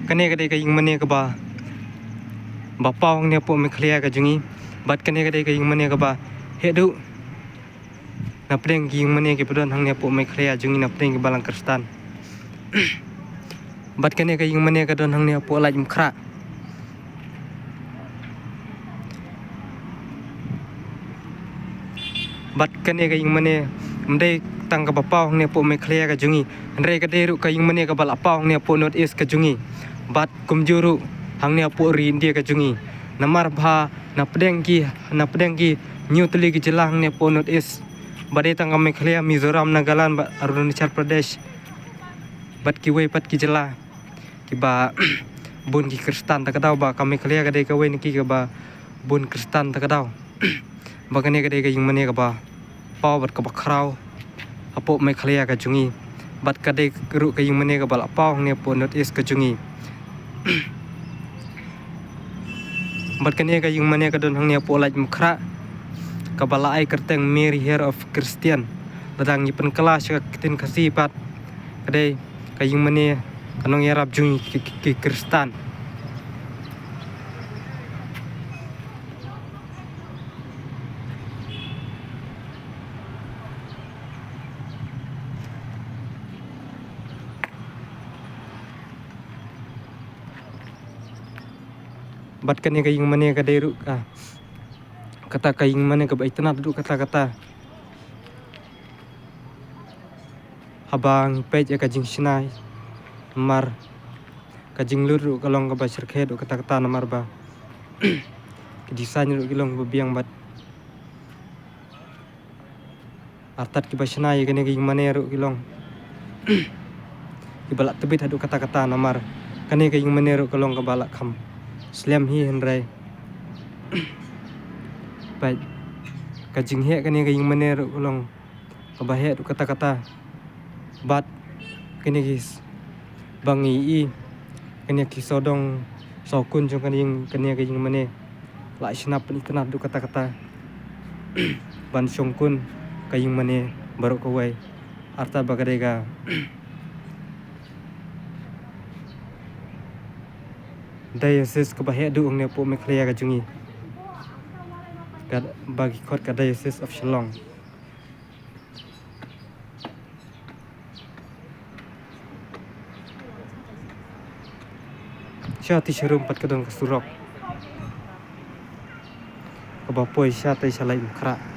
kane kade ka yung mane ka ba bapa hong ne po me khlia ka jungi bat kane kade ka yung mane ka ba hedu na preng ki yung mane ki pedon hang ne po me khlia jungi na preng ki balang kristan bat kane ka yung mane ka don hang ne po laj mkhra bat kane ka yung mane mdai tang ka bapa hong ne po me khlia ka jungi andre ka deru ka yung mane ka bal apa hong ne po not is ka jungi bat kumjuru hang ne po ri india ka jungi namar bha na pedeng ki new tali ki jela hang ne po not is bade tang ka me khlia Mizoram Nagaland ba Arunachal Pradesh bat ki wei pat ki jela ki ba bun ki kristan ta kadau ba kami khlia ka de ka wei ni ki ka ba bun kristan ta kadau ba kane ka de ka yung mane ka ba pau bat ka ba khrau apo me khlia ka jungi bat ka de ru ka yung mane ka bal pau hang ne po not is ka jungi bat kane ka yung mane ka don hang ne po laj mkhra ka bala ai kerteng Mary Hair of Christian badang ni pen kelas ka tin kasi pat kade ka yung mane kanong yarap jungi ki kristan bat kane ka yung mane ka deru ka kata ka yung mane ka ba itna duduk kata habang pej ka jing sinai mar ka jing luru kalong ka ba sirkhe do kata namar ba ki design ru kilong ba biang bat artat ki ba sinai kane ka yung mane ru kilong ki balak tebit hadu kata namar kane ka yung mane ru kalong ka balak kham slam hi henrai baik kajing he kane ka yung mane ru kalong ka ba he du kata bat kane gis bangi i kane ki sodong sokun jong kane ka yung mane la snap ni tanap du kata ban songkun ka yung mane baru ko wai arta bagadega diocese ka ba he du ong ne po me khlia ka jungi ka bagi khot ka diocese of Shillong syati shirum pat ka don ka surok ka ba poi syati salai mkhra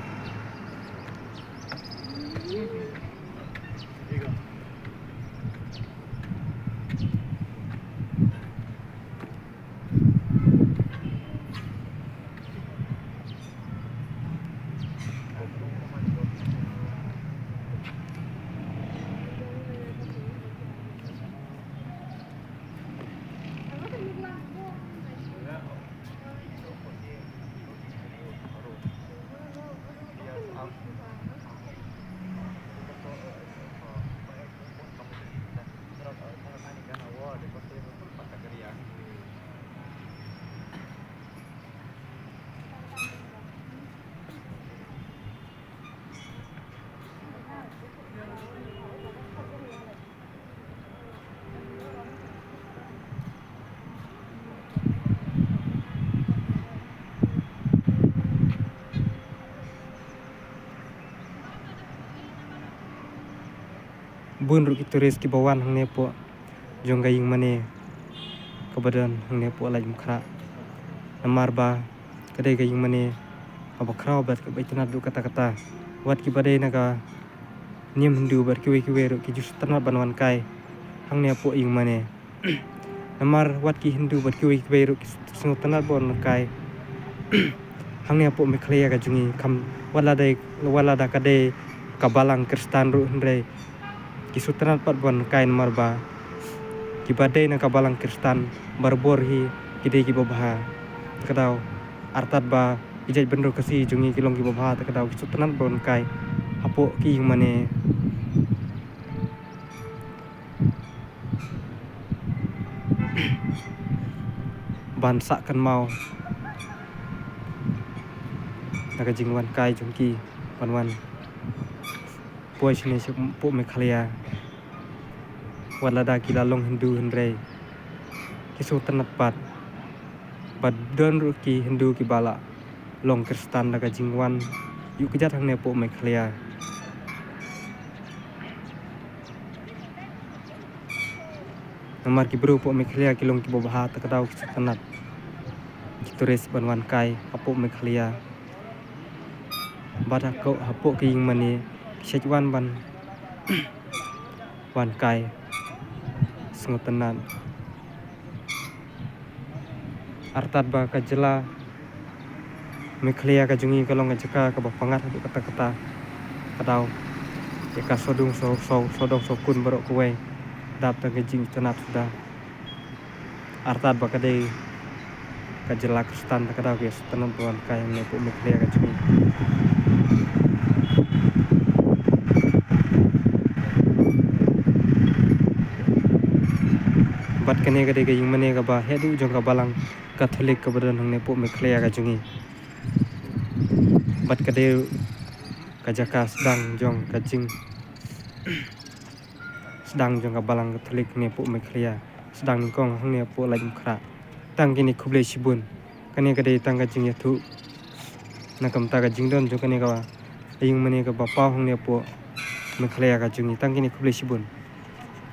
bun ru ki turis ki bawan hang ne po jong ga yung mane kabadan hang ne po laj mkhra namar ba kade ga yung mane aba khrau bat ka baitna du kata wat ki bade na ka nim hindu bar ki we ru ki jus tanat banwan kai hang ne po yung mane namar wat ki hindu bar ki we ru ki sungut tanat bon kai hang ne po me khlia ka jungi kham wala da kade kabalang kristan ru hndre ki sutran pat bon kain marba ki badai na kabalang kristan barbor hi kide ki babha kadau artat ba ijai benro kasi jungi kilong ki babha kadau ki sutran bon kai apo ki mane bansa kan mau naga jingwan kai jungki wan poi sini po me khlia wala da ki lalong hindu hndre kisung tenat bad don ruki Hindu ki bala long Kristen daga jingwan yuk kejat hang nepo Meghalaya namar ki bro po Meghalaya kilong ki bobaha takadaw kisung tenat turis banwan kai apo Meghalaya bad hapo ki ying mani kisejwan ban wan kai sungut tenat artat ba kajela Meghalaya kajungi kalong ngajaka ka bapangat hadu kata-kata kadaw ka sodong sokun barok kuwe dap ta gajing tenat sudah artat ba kadai kajela Kristen takadaw ki tenan wan kai nepo Meghalaya kajungi bat kene kadai ka ying mane ka ba hedu jong ka balang Katolik ka badan hang nepo Meghalaya kajungi bat kadai kajaka sedang jong kajing sedang jong ka balang Katolik nepo Meghalaya sedang ningkong hang nepo lajum khra tang kini khuble sibun kane kadai tang kajing yathu nakam ta kajing don jong kane ka ying mane ka ba pau hang nepo Meghalaya kajungi tang kini khuble sibun